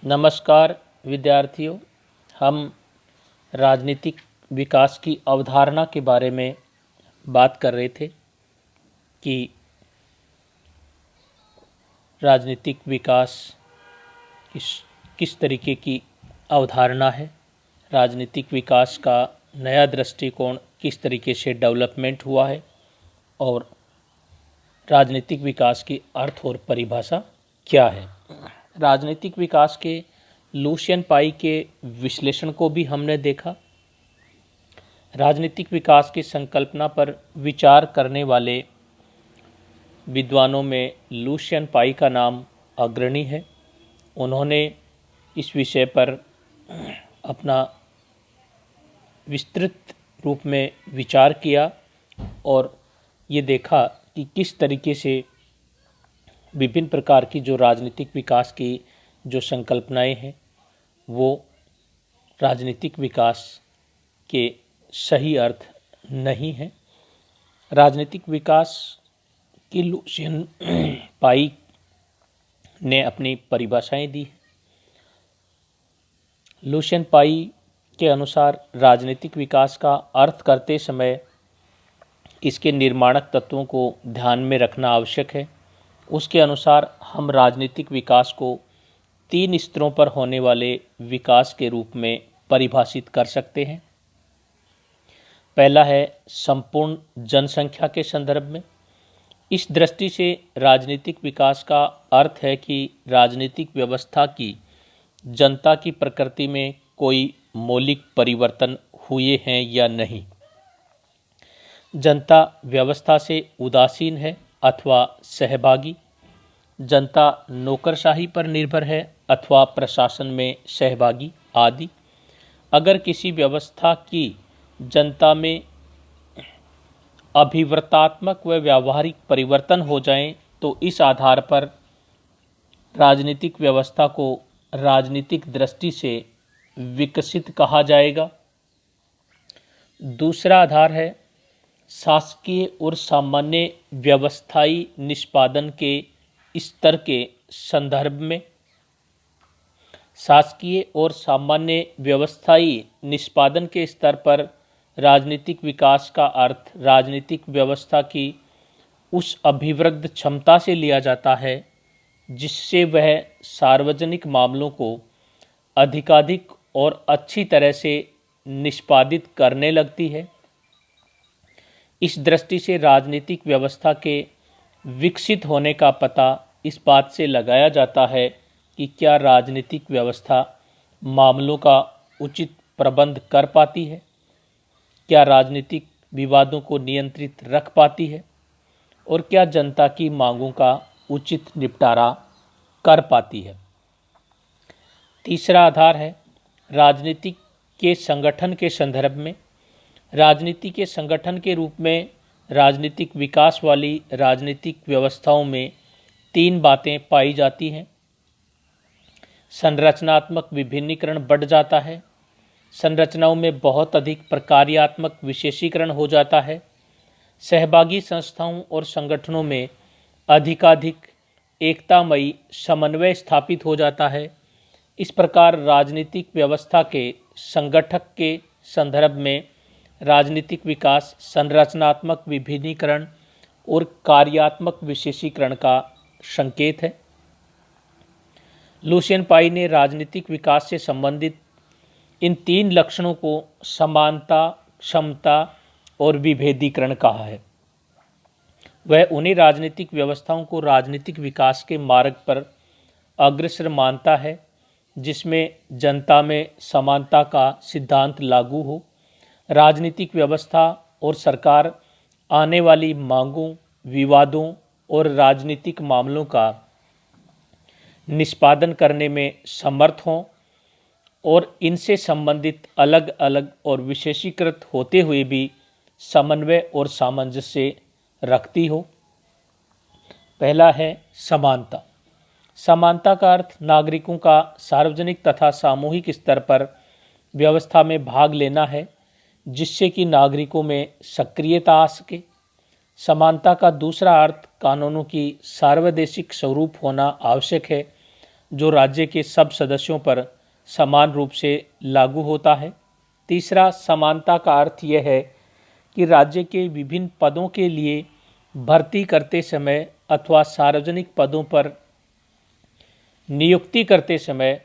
नमस्कार विद्यार्थियों। हम राजनीतिक विकास की अवधारणा के बारे में बात कर रहे थे कि राजनीतिक विकास किस किस तरीके की अवधारणा है, राजनीतिक विकास का नया दृष्टिकोण किस तरीके से डेवलपमेंट हुआ है और राजनीतिक विकास की अर्थ और परिभाषा क्या है। राजनीतिक विकास के लुशियन पाई के विश्लेषण को भी हमने देखा। राजनीतिक विकास की संकल्पना पर विचार करने वाले विद्वानों में लुशियन पाई का नाम अग्रणी है। उन्होंने इस विषय पर अपना विस्तृत रूप में विचार किया और ये देखा कि किस तरीके से विभिन्न प्रकार की जो राजनीतिक विकास की जो संकल्पनाएं हैं वो राजनीतिक विकास के सही अर्थ नहीं हैं। राजनीतिक विकास की लुशियन पाई ने अपनी परिभाषाएं दी। लुशियन पाई के अनुसार राजनीतिक विकास का अर्थ करते समय इसके निर्माणक तत्वों को ध्यान में रखना आवश्यक है। उसके अनुसार हम राजनीतिक विकास को 3 स्तरों पर होने वाले विकास के रूप में परिभाषित कर सकते हैं। पहला है संपूर्ण जनसंख्या के संदर्भ में। इस दृष्टि से राजनीतिक विकास का अर्थ है कि राजनीतिक व्यवस्था की जनता की प्रकृति में कोई मौलिक परिवर्तन हुए हैं या नहीं। जनता व्यवस्था से उदासीन है अथवा सहभागी, जनता नौकरशाही पर निर्भर है अथवा प्रशासन में सहभागी आदि। अगर किसी व्यवस्था की जनता में अभिवर्तात्मक व व्यावहारिक परिवर्तन हो जाएं तो इस आधार पर राजनीतिक व्यवस्था को राजनीतिक दृष्टि से विकसित कहा जाएगा। दूसरा आधार है शासकीय और सामान्य व्यवस्थाई निष्पादन के स्तर के संदर्भ में। शासकीय और सामान्य व्यवस्थाई निष्पादन के स्तर पर राजनीतिक विकास का अर्थ राजनीतिक व्यवस्था की उस अभिवृद्ध क्षमता से लिया जाता है जिससे वह सार्वजनिक मामलों को अधिकाधिक और अच्छी तरह से निष्पादित करने लगती है। इस दृष्टि से राजनीतिक व्यवस्था के विकसित होने का पता इस बात से लगाया जाता है कि क्या राजनीतिक व्यवस्था मामलों का उचित प्रबंध कर पाती है, क्या राजनीतिक विवादों को नियंत्रित रख पाती है और क्या जनता की मांगों का उचित निपटारा कर पाती है। तीसरा आधार है राजनीति के संगठन के संदर्भ में। राजनीति के संगठन के रूप में राजनीतिक विकास वाली राजनीतिक व्यवस्थाओं में 3 बातें पाई जाती हैं। संरचनात्मक विभिन्नीकरण बढ़ जाता है, संरचनाओं में बहुत अधिक प्रकार्यात्मक विशेषीकरण हो जाता है, सहभागी संस्थाओं और संगठनों में अधिकाधिक एकतामयी समन्वय स्थापित हो जाता है। इस प्रकार राजनीतिक व्यवस्था के संगठक के संदर्भ में राजनीतिक विकास संरचनात्मक विभिन्नीकरण और कार्यात्मक विशेषीकरण का संकेत है। लुशियन पाई ने राजनीतिक विकास से संबंधित इन 3 लक्षणों को समानता, क्षमता और विभेदीकरण कहा है। वह उन्हीं राजनीतिक व्यवस्थाओं को राजनीतिक विकास के मार्ग पर अग्रसर मानता है जिसमें जनता में समानता का सिद्धांत लागू हो। राजनीतिक व्यवस्था और सरकार आने वाली मांगों, विवादों और राजनीतिक मामलों का निष्पादन करने में समर्थ हों और इनसे संबंधित अलग अलग और विशेषीकृत होते हुए भी समन्वय और सामंजस्य रखती हो। पहला है समानता। समानता का अर्थ नागरिकों का सार्वजनिक तथा सामूहिक स्तर पर व्यवस्था में भाग लेना है जिससे कि नागरिकों में सक्रियता आ सके। समानता का दूसरा अर्थ कानूनों की सार्वदेशिक स्वरूप होना आवश्यक है जो राज्य के सब सदस्यों पर समान रूप से लागू होता है। तीसरा, समानता का अर्थ यह है कि राज्य के विभिन्न पदों के लिए भर्ती करते समय अथवा सार्वजनिक पदों पर नियुक्ति करते समय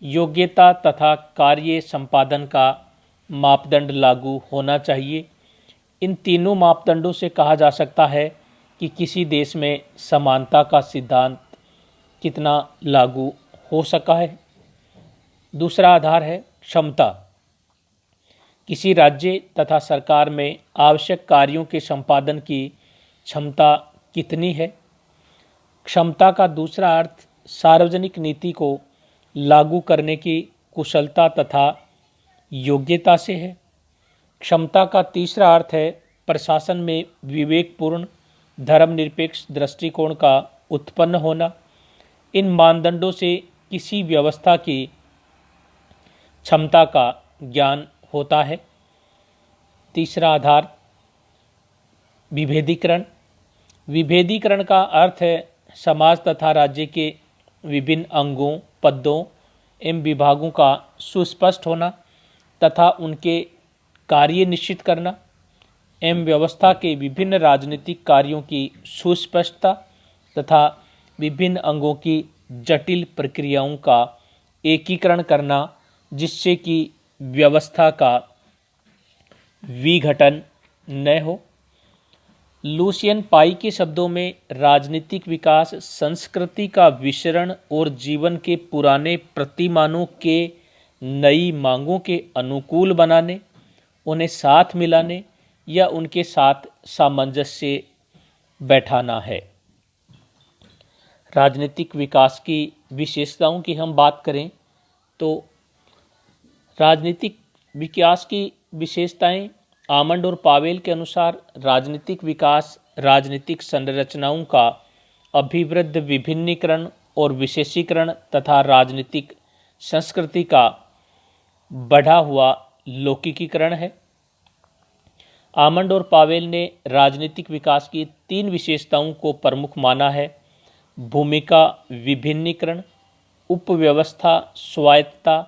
योग्यता तथा कार्य संपादन का मापदंड लागू होना चाहिए। इन तीनों मापदंडों से कहा जा सकता है कि किसी देश में समानता का सिद्धांत कितना लागू हो सका है। दूसरा आधार है क्षमता। किसी राज्य तथा सरकार में आवश्यक कार्यों के संपादन की क्षमता कितनी है। क्षमता का दूसरा अर्थ सार्वजनिक नीति को लागू करने की कुशलता तथा योग्यता से है। क्षमता का तीसरा अर्थ है प्रशासन में विवेकपूर्ण धर्मनिरपेक्ष दृष्टिकोण का उत्पन्न होना। इन मानदंडों से किसी व्यवस्था की क्षमता का ज्ञान होता है। तीसरा आधार विभेदीकरण। विभेदीकरण का अर्थ है समाज तथा राज्य के विभिन्न अंगों, पदों एवं विभागों का सुस्पष्ट होना तथा उनके कार्य निश्चित करना एवं व्यवस्था के विभिन्न राजनीतिक कार्यों की सुस्पष्टता तथा विभिन्न अंगों की जटिल प्रक्रियाओं का एकीकरण करना, जिससे कि व्यवस्था का विघटन न हो। लुसियन पाई के शब्दों में राजनीतिक विकास संस्कृति का विसरण और जीवन के पुराने प्रतिमानों के नई मांगों के अनुकूल बनाने, उन्हें साथ मिलाने या उनके साथ सामंजस्य बैठाना है। राजनीतिक विकास की विशेषताओं की हम बात करें तो राजनीतिक विकास की विशेषताएं आमंड और पावेल के अनुसार राजनीतिक विकास राजनीतिक संरचनाओं का अभिवृद्ध विभिन्नीकरण और विशेषीकरण तथा राजनीतिक संस्कृति का बढ़ा हुआ लौकिकीकरण है। आमंड और पावेल ने राजनीतिक विकास की 3 विशेषताओं को प्रमुख माना है: भूमिका विभिन्नीकरण, उपव्यवस्था स्वायत्तता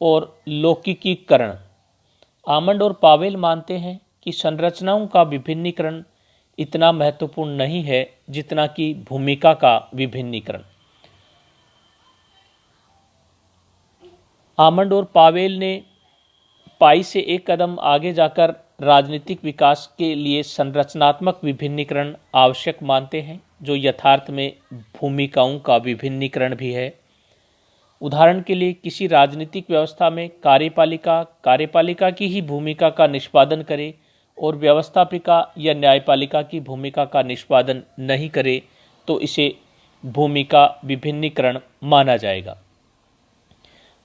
और लौकिकीकरण। आमंड और पावेल मानते हैं कि संरचनाओं का विभिन्नीकरण इतना महत्वपूर्ण नहीं है जितना कि भूमिका का विभिन्नीकरण। आमंड और पावेल ने पाई से एक कदम आगे जाकर राजनीतिक विकास के लिए संरचनात्मक विभिन्नीकरण आवश्यक मानते हैं, जो यथार्थ में भूमिकाओं का विभिन्नीकरण भी है। उदाहरण के लिए किसी राजनीतिक व्यवस्था में कार्यपालिका की ही भूमिका का निष्पादन करे और व्यवस्थापिका या न्यायपालिका की भूमिका का निष्पादन नहीं करे तो इसे भूमिका विभिन्नीकरण माना जाएगा।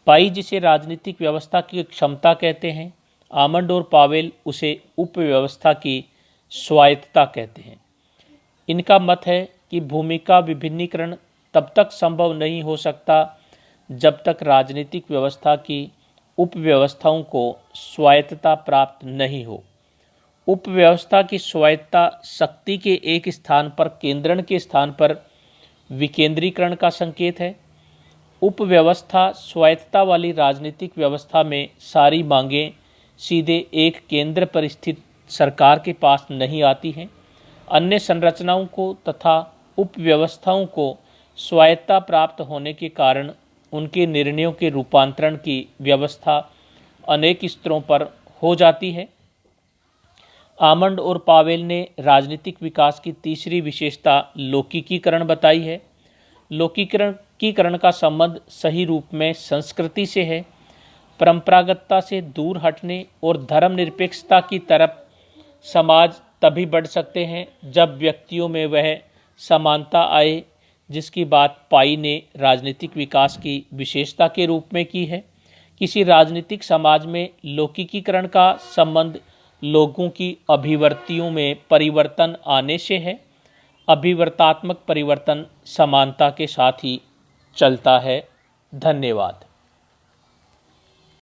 पाई जिसे राजनीतिक व्यवस्था की क्षमता कहते हैं, आमंड और पावेल उसे उपव्यवस्था की स्वायत्तता कहते हैं। इनका मत है कि भूमिका विभिन्नीकरण तब तक संभव नहीं हो सकता जब तक राजनीतिक व्यवस्था की उपव्यवस्थाओं को स्वायत्तता प्राप्त नहीं हो। उपव्यवस्था की स्वायत्तता शक्ति के एक स्थान पर केंद्रण के स्थान पर विकेंद्रीकरण का संकेत है। उपव्यवस्था स्वायत्तता वाली राजनीतिक व्यवस्था में सारी मांगें सीधे एक केंद्र पर स्थित सरकार के पास नहीं आती हैं। अन्य संरचनाओं को तथा उपव्यवस्थाओं को स्वायत्तता प्राप्त होने के कारण उनके निर्णयों के रूपांतरण की व्यवस्था अनेक स्तरों पर हो जाती है। आमंड और पावेल ने राजनीतिक विकास की तीसरी विशेषता लौकिकीकरण बताई है। लौकिकीकरण का संबंध सही रूप में संस्कृति से है। परंपरागतता से दूर हटने और धर्मनिरपेक्षता की तरफ समाज तभी बढ़ सकते हैं जब व्यक्तियों में वह समानता आए जिसकी बात पाई ने राजनीतिक विकास की विशेषता के रूप में की है। किसी राजनीतिक समाज में लौकिकीकरण का संबंध लोगों की अभिवृत्तियों में परिवर्तन आने से है। अभिवर्तात्मक परिवर्तन समानता के साथ ही चलता है। धन्यवाद।